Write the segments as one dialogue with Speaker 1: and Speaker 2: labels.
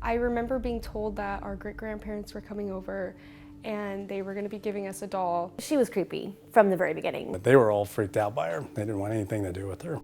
Speaker 1: I remember being told that our great-grandparents were coming over and they were going to be giving us a doll.
Speaker 2: She was creepy from the very beginning.
Speaker 3: But they were all freaked out by her. They didn't want anything to do with her.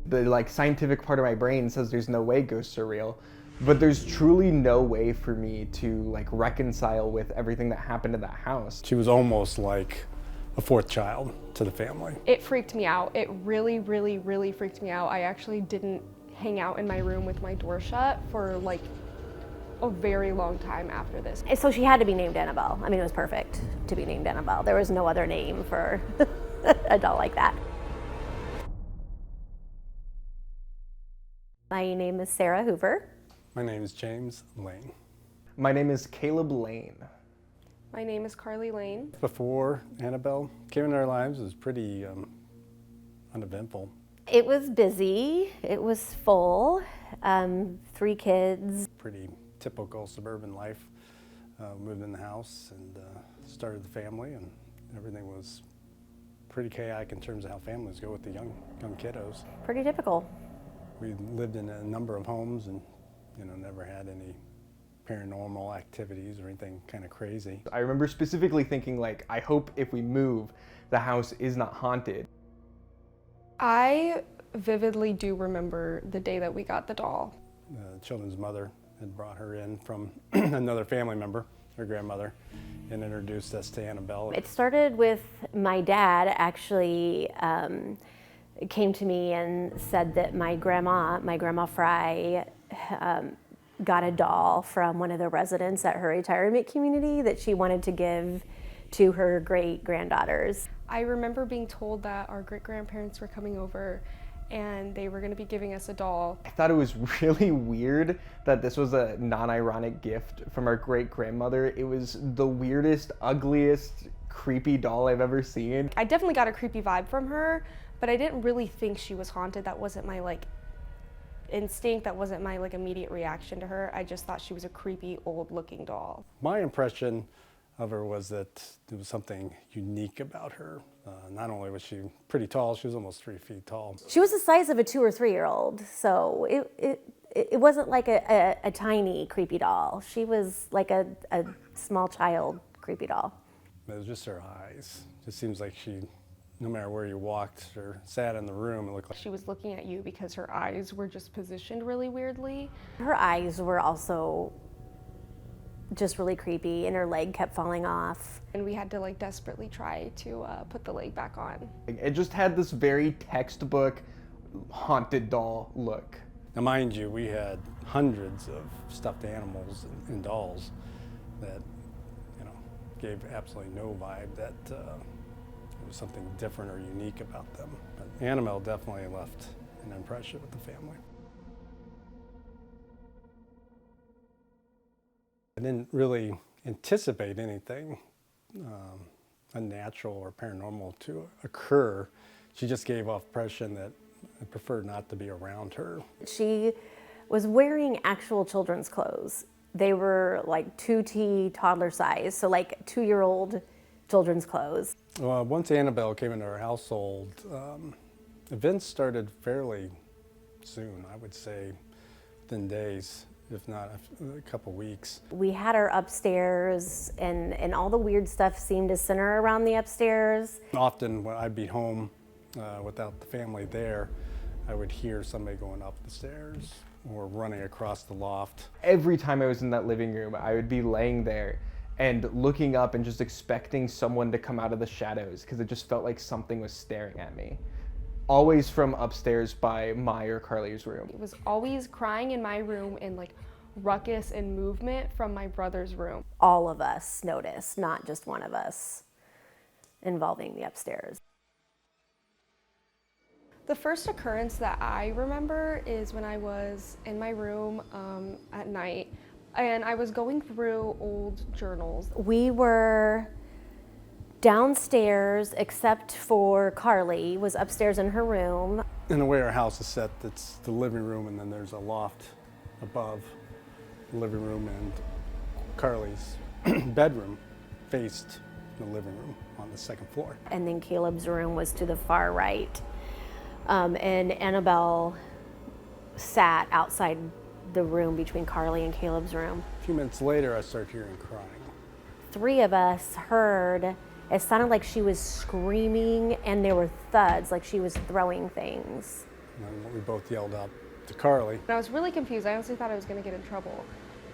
Speaker 4: The scientific part of my brain says there's no way ghosts are real, but there's truly no way for me to reconcile with everything that happened in that house.
Speaker 3: She was almost like a fourth child to the family.
Speaker 1: It freaked me out. It really, really, really freaked me out. I actually didn't hang out in my room with my door shut for a very long time after this.
Speaker 2: So she had to be named Annabelle. I mean, it was perfect to be named Annabelle. There was no other name for a doll like that. My name is Sara Hoover.
Speaker 3: My name is James Lane.
Speaker 4: My name is Caleb Lane.
Speaker 1: My name is Carly Lane.
Speaker 3: Before Annabelle came into our lives, it was pretty uneventful.
Speaker 2: It was busy. It was full. 3 kids.
Speaker 3: Pretty typical suburban life. Moved in the house and started the family, and everything was pretty chaotic in terms of how families go with the young kiddos.
Speaker 2: Pretty typical.
Speaker 3: We lived in a number of homes and never had any paranormal activities or anything kind of crazy.
Speaker 4: I remember specifically thinking I hope if we move, the house is not haunted.
Speaker 1: I vividly do remember the day that we got the doll.
Speaker 3: The children's mother had brought her in from another family member, her grandmother, and introduced us to Annabelle.
Speaker 2: It started with my dad actually came to me and said that my grandma Fry, got a doll from one of the residents at her retirement community that she wanted to give to her great-granddaughters.
Speaker 1: I remember being told that our great-grandparents were coming over and they were going to be giving us a doll.
Speaker 4: I thought it was really weird that this was a non-ironic gift from our great-grandmother. It was the weirdest, ugliest, creepy doll I've ever seen.
Speaker 1: I definitely got a creepy vibe from her, but I didn't really think she was haunted. That wasn't my instinct. That wasn't my immediate reaction to her. I just thought she was a creepy, old-looking doll.
Speaker 3: My impression of her was that there was something unique about her. Not only was she pretty tall, she was almost 3 feet tall.
Speaker 2: She was the size of a 2 or 3-year-old, so it wasn't like a tiny creepy doll. She was like a small child creepy doll.
Speaker 3: It was just her eyes. It just seems like she, no matter where you walked or sat in the room, it looked like
Speaker 1: She was looking at you because her eyes were just positioned really weirdly.
Speaker 2: Her eyes were also just really creepy, and her leg kept falling off.
Speaker 1: And we had to desperately try to put the leg back on.
Speaker 4: It just had this very textbook haunted doll look.
Speaker 3: Now, mind you, we had hundreds of stuffed animals and dolls that, gave absolutely no vibe that there was something different or unique about them. But Annabelle definitely left an impression with the family. I didn't really anticipate anything unnatural or paranormal to occur. She just gave off impression that I preferred not to be around her.
Speaker 2: She was wearing actual children's clothes. They were 2T toddler size, so 2-year-old children's clothes.
Speaker 3: Well, once Annabelle came into our household, events started fairly soon, I would say within days, if not a couple weeks.
Speaker 2: We had her upstairs, and all the weird stuff seemed to center around the upstairs.
Speaker 3: Often when I'd be home without the family there, I would hear somebody going up the stairs or running across the loft.
Speaker 4: Every time I was in that living room, I would be laying there and looking up and just expecting someone to come out of the shadows because it just felt like something was staring at me. Always from upstairs by my or Carly's room.
Speaker 1: It was always crying in my room and ruckus and movement from my brother's room.
Speaker 2: All of us noticed, not just one of us, involving the upstairs.
Speaker 1: The first occurrence that I remember is when I was in my room at night and I was going through old journals.
Speaker 2: We were downstairs, except for Carly was upstairs in her room.
Speaker 3: In the way our house is set, it's the living room and then there's a loft above the living room, and Carly's bedroom faced the living room on the second floor.
Speaker 2: And then Caleb's room was to the far right. And Annabelle sat outside the room between Carly and Caleb's room.
Speaker 3: A few minutes later, I start hearing crying.
Speaker 2: 3 of us heard, it sounded like she was screaming and there were thuds, like she was throwing things.
Speaker 3: And we both yelled out to Carly.
Speaker 1: And I was really confused. I honestly thought I was gonna get in trouble.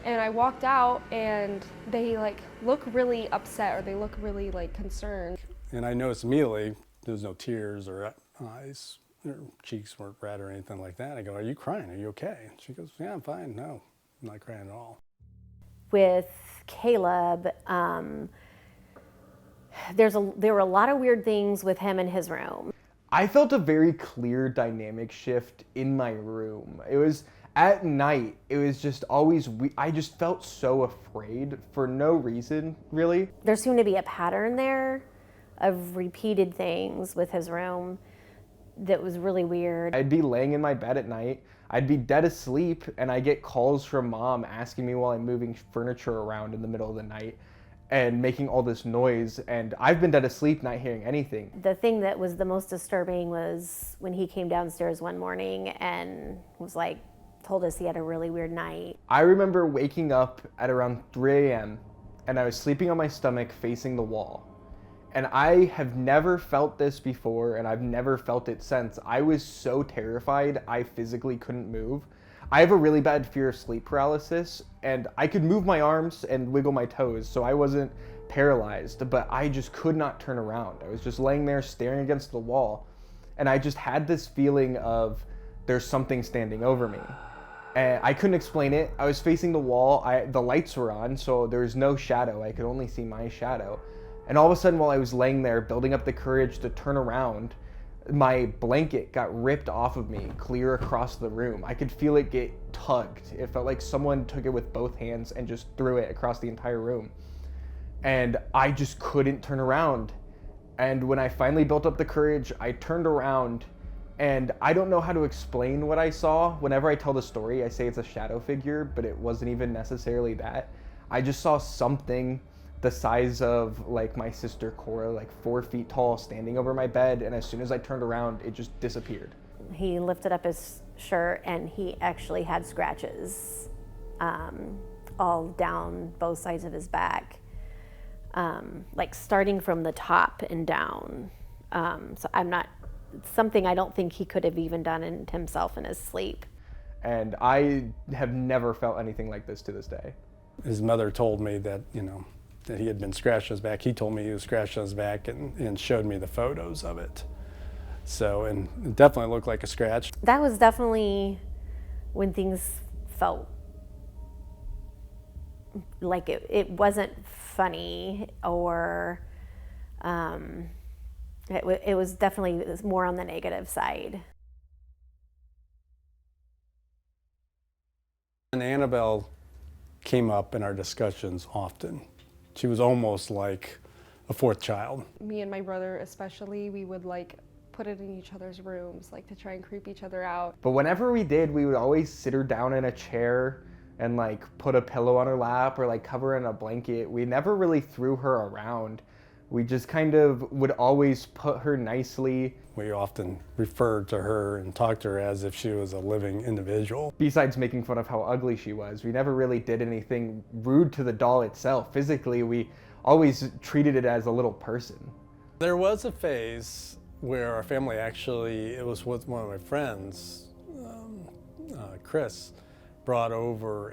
Speaker 1: And I walked out and they like look really upset, or they look really like concerned.
Speaker 3: And I noticed immediately there was no tears or eyes, her cheeks weren't red or anything like that. I go, "Are you crying? Are you okay?" And she goes, "Yeah, I'm fine. No, I'm not crying at all."
Speaker 2: With Caleb, there were a lot of weird things with him in his room.
Speaker 4: I felt a very clear dynamic shift in my room. It was at night, it was just always, I just felt so afraid for no reason, really.
Speaker 2: There seemed to be a pattern there of repeated things with his room that was really weird.
Speaker 4: I'd be laying in my bed at night, I'd be dead asleep, and I get calls from Mom asking me while I'm moving furniture around in the middle of the night and making all this noise, and I've been dead asleep not hearing anything.
Speaker 2: The thing that was the most disturbing was when he came downstairs one morning and was like, told us he had a really weird night.
Speaker 4: I remember waking up at around 3 a.m. and I was sleeping on my stomach facing the wall. And I have never felt this before, and I've never felt it since. I was so terrified, I physically couldn't move. I have a really bad fear of sleep paralysis, and I could move my arms and wiggle my toes, so I wasn't paralyzed, but I just could not turn around. I was just laying there staring against the wall, and I just had this feeling of there's something standing over me. And I couldn't explain it. I was facing the wall, the lights were on, so there was no shadow. I could only see my shadow. And all of a sudden, while I was laying there, building up the courage to turn around, my blanket got ripped off of me, clear across the room. I could feel it get tugged. It felt like someone took it with both hands and just threw it across the entire room. And I just couldn't turn around. And when I finally built up the courage, I turned around, and I don't know how to explain what I saw. Whenever I tell the story, I say it's a shadow figure, but it wasn't even necessarily that. I just saw something the size of like my sister Cora, like 4 feet tall, standing over my bed, and as soon as I turned around, it just disappeared.
Speaker 2: He lifted up his shirt and he actually had scratches all down both sides of his back, like starting from the top and down. So it's something I don't think he could have even done it himself in his sleep.
Speaker 4: And I have never felt anything like this to this day.
Speaker 3: His mother told me that, that he had been scratched on his back. He told me he was scratched on his back and showed me the photos of it. So, and it definitely looked like a scratch.
Speaker 2: That was definitely when things felt like it wasn't funny, or it was definitely more on the negative side.
Speaker 3: And Annabelle came up in our discussions often. She was almost like a fourth child.
Speaker 1: Me and my brother especially, we would like put it in each other's rooms, like to try and creep each other out.
Speaker 4: But whenever we did, we would always sit her down in a chair and like put a pillow on her lap or like cover her in a blanket. We never really threw her around. We just kind of would always put her nicely.
Speaker 3: We often referred to her and talked to her as if she was a living individual.
Speaker 4: Besides making fun of how ugly she was, we never really did anything rude to the doll itself. Physically, we always treated it as a little person.
Speaker 3: There was a phase where our family actually, it was with one of my friends, Chris, brought over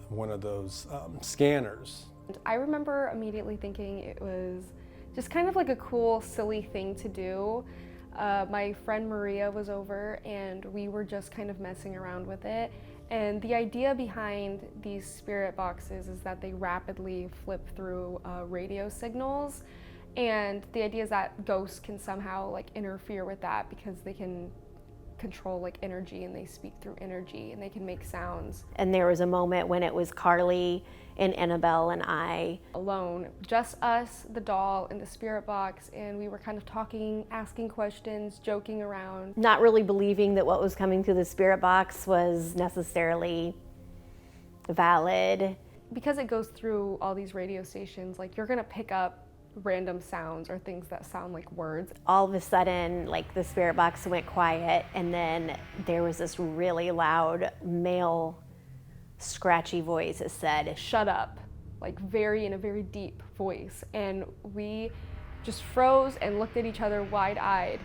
Speaker 3: one of those scanners.
Speaker 1: I remember immediately thinking it was just kind of like a cool, silly thing to do. My friend Maria was over and we were just kind of messing around with it. And the idea behind these spirit boxes is that they rapidly flip through radio signals. And the idea is that ghosts can somehow like interfere with that because they can control like energy, and they speak through energy, and they can make sounds.
Speaker 2: And there was a moment when it was Carly and Annabelle and I
Speaker 1: Alone, just us, the doll, and the spirit box, and we were kind of talking, asking questions, joking around.
Speaker 2: not really believing that what was coming through the spirit box was necessarily valid.
Speaker 1: Because it goes through all these radio stations, like you're gonna pick up random sounds or things that sound like words.
Speaker 2: All of a sudden, like, the spirit box went quiet, and then there was this really loud male scratchy voice that said,
Speaker 1: Shut up, like in a very deep voice. And we just froze and looked at each other wide-eyed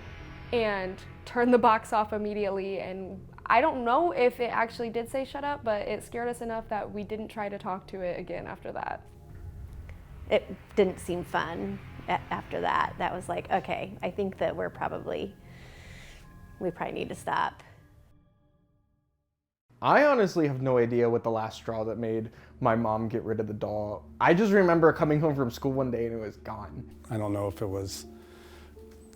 Speaker 1: and turned the box off immediately. And I don't know if it actually did say shut up, but it scared us enough that we didn't try to talk to it again after that.
Speaker 2: it didn't seem fun after that. That was like, okay, I think that we probably need to stop.
Speaker 4: I honestly have no idea what the last straw that made my mom get rid of the doll. I just remember coming home from school one day and it was gone.
Speaker 3: I don't know if it was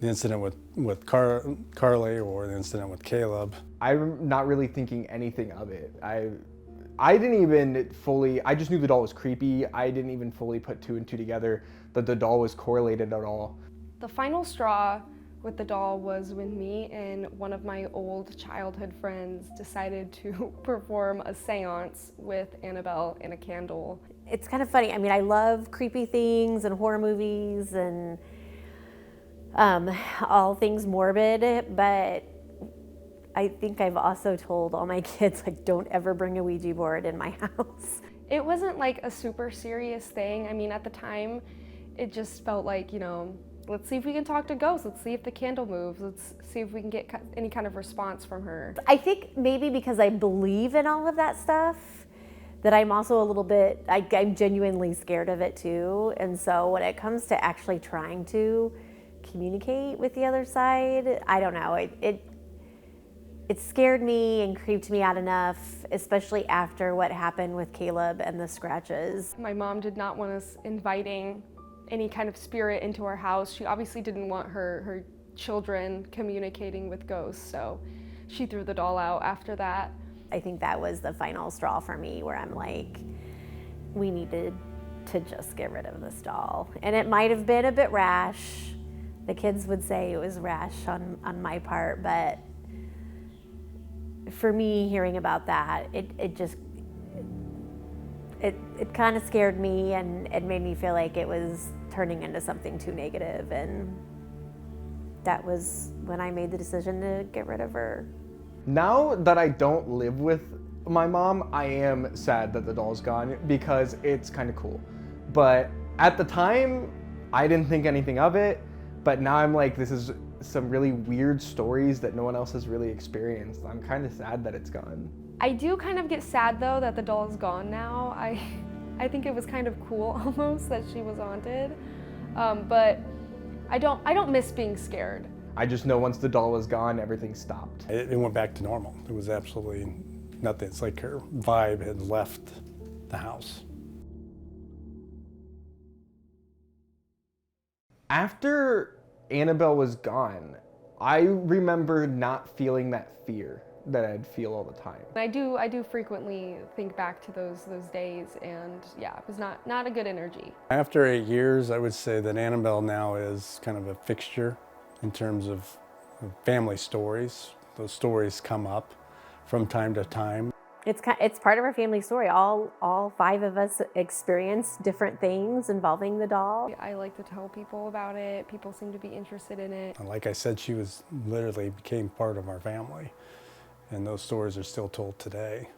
Speaker 3: the incident with Carly or the incident with Caleb.
Speaker 4: I'm not really thinking anything of it. I didn't even fully, I just knew the doll was creepy. I didn't even fully put two and two together that the doll was correlated at all.
Speaker 1: The final straw with the doll was when me and one of my old childhood friends decided to perform a seance with Annabelle and a candle.
Speaker 2: It's kind of funny. I mean, I love creepy things and horror movies and all things morbid, but I think I've also told all my kids, like, don't ever bring a Ouija board in my house.
Speaker 1: It wasn't like a super serious thing. I mean, at the time, it just felt like, you know, let's see if we can talk to ghosts. Let's see if the candle moves. Let's see if we can get any kind of response from her.
Speaker 2: I think maybe because I believe in all of that stuff, that I'm also a little bit, I'm genuinely scared of it too. And so when it comes to actually trying to communicate with the other side, I don't know, it scared me and creeped me out enough, especially after what happened with Caleb and the scratches.
Speaker 1: My mom did not want us inviting any kind of spirit into our house. She obviously didn't want her children communicating with ghosts, so she threw the doll out after that.
Speaker 2: I think that was the final straw for me, where I'm like, we needed to just get rid of this doll. And it might have been a bit rash. The kids would say it was rash on my part, but for me, hearing about that, it kind of scared me, and it made me feel like it was turning into something too negative, and that was when I made the decision to get rid of her.
Speaker 4: Now that I don't live with my mom, I am sad that the doll's gone because it's kind of cool. But at the time, I didn't think anything of it, but now I'm like, this is some really weird stories that no one else has really experienced. I'm kind of sad that it's gone.
Speaker 1: I do kind of get sad though that the doll is gone now. I think it was kind of cool almost that she was haunted, but I don't miss being scared.
Speaker 4: I just know once the doll was gone, everything stopped.
Speaker 3: It went back to normal. It was absolutely nothing. It's like her vibe had left the house.
Speaker 4: After Annabelle was gone, I remember not feeling that fear that I'd feel all the time.
Speaker 1: I do frequently think back to those days, and yeah, it was not a good energy.
Speaker 3: After 8 years, I would say that Annabelle now is kind of a fixture in terms of family stories. Those stories come up from time to time.
Speaker 2: It's part of our family story. All 5 of us experienced different things involving the doll.
Speaker 1: I like to tell people about it. People seem to be interested in it.
Speaker 3: And like I said, she literally became part of our family. And those stories are still told today.